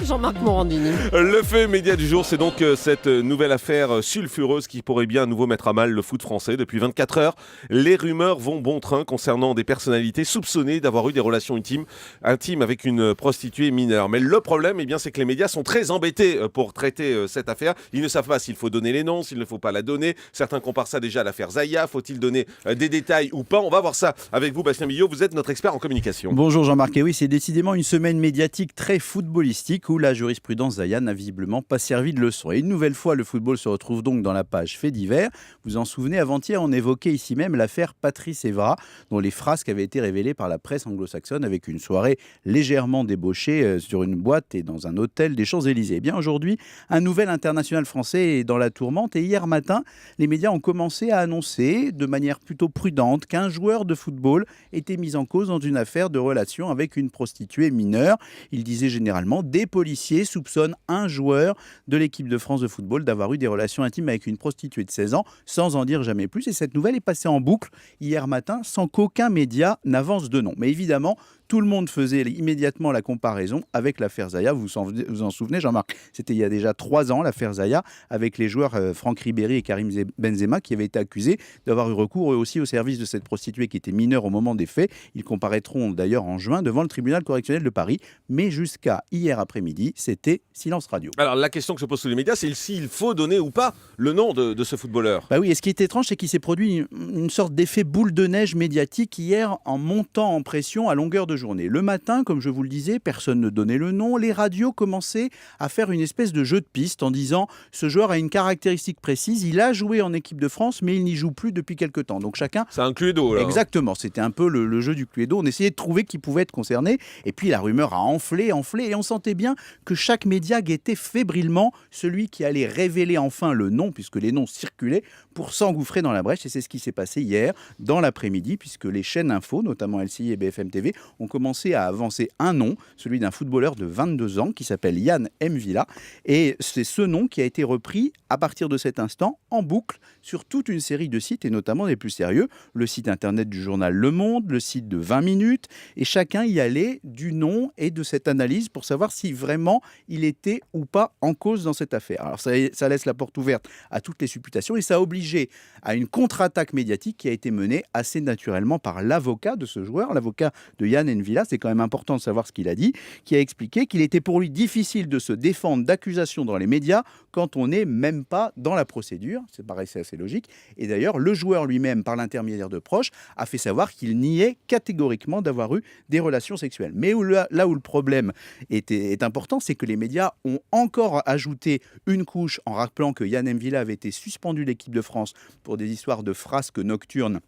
Jean-Marc Morandini. Le fait média du jour, c'est donc cette nouvelle affaire sulfureuse qui pourrait bien à nouveau mettre à mal le foot français. Depuis 24 heures, les rumeurs vont bon train concernant des personnalités soupçonnées d'avoir eu des relations intimes avec une prostituée mineure. Mais le problème, c'est que les médias sont très embêtés pour traiter cette affaire. Ils ne savent pas s'il faut donner les noms, s'il ne faut pas la donner. Certains comparent ça déjà à l'affaire Zaya. Faut-il donner des détails ou pas? On va voir ça avec vous, Bastien Billot. Vous êtes notre expert en communication. Bonjour Jean-Marc. Et oui, c'est décidément une semaine médiatique très footballistique où la jurisprudence Zaya n'a visiblement pas servi de leçon. Et une nouvelle fois, le football se retrouve donc dans la page faits divers. Vous en souvenez, avant-hier, on évoquait ici même l'affaire Patrice Evra, dont les frasques avaient été révélées par la presse anglo-saxonne avec une soirée légèrement débauchée sur une boîte et dans un hôtel des Champs-Élysées. Eh bien aujourd'hui, un nouvel international français est dans la tourmente et hier matin, les médias ont commencé à annoncer de manière plutôt prudente qu'un joueur de football était mis en cause dans une affaire de relation avec une prostituée mineure. Il disait généralement des policiers soupçonnent un joueur de l'équipe de France de football d'avoir eu des relations intimes avec une prostituée de 16 ans sans en dire jamais plus. Et cette nouvelle est passée en boucle hier matin sans qu'aucun média n'avance de nom. Mais évidemment, tout le monde faisait immédiatement la comparaison avec l'affaire Zaya. Vous vous en souvenez, Jean-Marc? C'était il y a déjà 3 ans, l'affaire Zaya, avec les joueurs Franck Ribéry et Karim Benzema qui avaient été accusés d'avoir eu recours eux aussi au service de cette prostituée qui était mineure au moment des faits. Ils comparaîtront d'ailleurs en juin devant le tribunal correctionnel de Paris. Mais jusqu'à hier après-midi, c'était silence radio. Alors la question que se posent tous les médias, c'est s'il faut donner ou pas le nom de ce footballeur. Bah oui, et ce qui est étrange, c'est qu'il s'est produit une sorte d'effet boule de neige médiatique hier en montant en pression à longueur de journée. Le matin, comme je vous le disais, personne ne donnait le nom. Les radios commençaient à faire une espèce de jeu de piste en disant ce joueur a une caractéristique précise, il a joué en équipe de France, mais il n'y joue plus depuis quelque temps. Donc chacun... C'est un Cluedo, là. Exactement, c'était un peu le jeu du Cluedo. On essayait de trouver qui pouvait être concerné. Et puis la rumeur a enflé, et on sentait bien que chaque média guettait fébrilement celui qui allait révéler enfin le nom, puisque les noms circulaient, pour s'engouffrer dans la brèche. Et c'est ce qui s'est passé hier, dans l'après-midi, puisque les chaînes info, notamment LCI et BFM TV, ont commencé à avancer un nom, celui d'un footballeur de 22 ans qui s'appelle Yann M'Vila. Et c'est ce nom qui a été repris à partir de cet instant en boucle sur toute une série de sites, et notamment des plus sérieux, le site internet du journal Le Monde, le site de 20 minutes, et chacun y allait du nom et de cette analyse pour savoir si vraiment il était ou pas en cause dans cette affaire. Alors ça laisse la porte ouverte à toutes les supputations et ça a obligé à une contre-attaque médiatique qui a été menée assez naturellement par l'avocat de ce joueur, l'avocat de Yann M'Vila. C'est quand même important de savoir ce qu'il a dit, qui a expliqué qu'il était pour lui difficile de se défendre d'accusations dans les médias quand on n'est même pas dans la procédure. Ça paraissait assez logique. Et d'ailleurs, le joueur lui-même, par l'intermédiaire de proches, a fait savoir qu'il niait catégoriquement d'avoir eu des relations sexuelles. Mais là où le problème est important, c'est que les médias ont encore ajouté une couche en rappelant que Yann M'Vila avait été suspendu de l'équipe de France pour des histoires de frasques nocturnes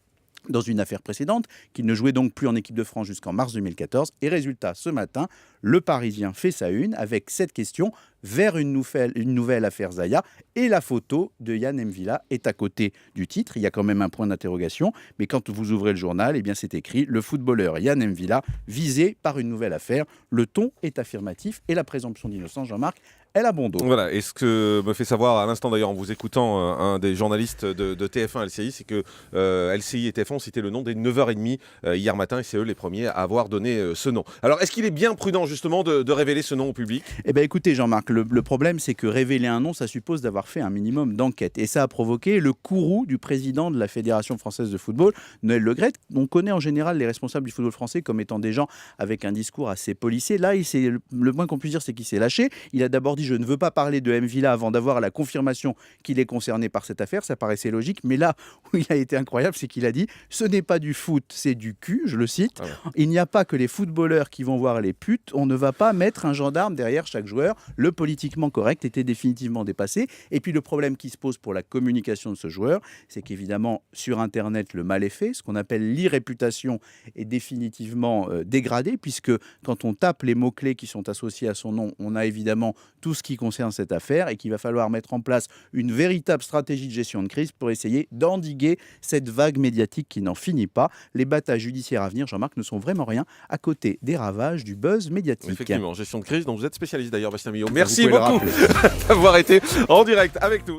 dans une affaire précédente, qu'il ne jouait donc plus en équipe de France jusqu'en mars 2014. Et résultat, ce matin, le Parisien fait sa une avec cette question vers une nouvelle affaire Zaya. Et la photo de Yann M'Vila est à côté du titre. Il y a quand même un point d'interrogation. Mais quand vous ouvrez le journal, eh bien c'est écrit « Le footballeur Yann M'Vila visé par une nouvelle affaire ». Le ton est affirmatif et la présomption d'innocence, Jean-Marc, elle a bon dos. Voilà, et ce que me fait savoir à l'instant d'ailleurs en vous écoutant un des journalistes de TF1 LCI, c'est que LCI et TF1 ont cité le nom des 9h30 hier matin et c'est eux les premiers à avoir donné ce nom. Alors est-ce qu'il est bien prudent justement de révéler ce nom au public? Eh bien écoutez Jean-Marc, le problème c'est que révéler un nom ça suppose d'avoir fait un minimum d'enquête et ça a provoqué le courroux du président de la Fédération française de football, Noël Le Graët. On connaît en général les responsables du football français comme étant des gens avec un discours assez policé. Là, le moins qu'on puisse dire c'est qu'il s'est lâché. Il a d'abord dit je ne veux pas parler de M'Vila avant d'avoir la confirmation qu'il est concerné par cette affaire, ça paraissait logique, mais là où il a été incroyable, c'est qu'il a dit « ce n'est pas du foot, c'est du cul », je le cite. Ah ouais. Il n'y a pas que les footballeurs qui vont voir les putes, on ne va pas mettre un gendarme derrière chaque joueur. Le politiquement correct était définitivement dépassé. Et puis le problème qui se pose pour la communication de ce joueur, c'est qu'évidemment sur Internet, le mal est fait, ce qu'on appelle l'irréputation est définitivement dégradée, puisque quand on tape les mots-clés qui sont associés à son nom, on a évidemment tout ce qui concerne cette affaire et qu'il va falloir mettre en place une véritable stratégie de gestion de crise pour essayer d'endiguer cette vague médiatique qui n'en finit pas. Les batailles judiciaires à venir, Jean-Marc, ne sont vraiment rien à côté des ravages du buzz médiatique. Effectivement, gestion de crise dont vous êtes spécialiste d'ailleurs, Bastien Billot. Merci beaucoup d'avoir été en direct avec nous.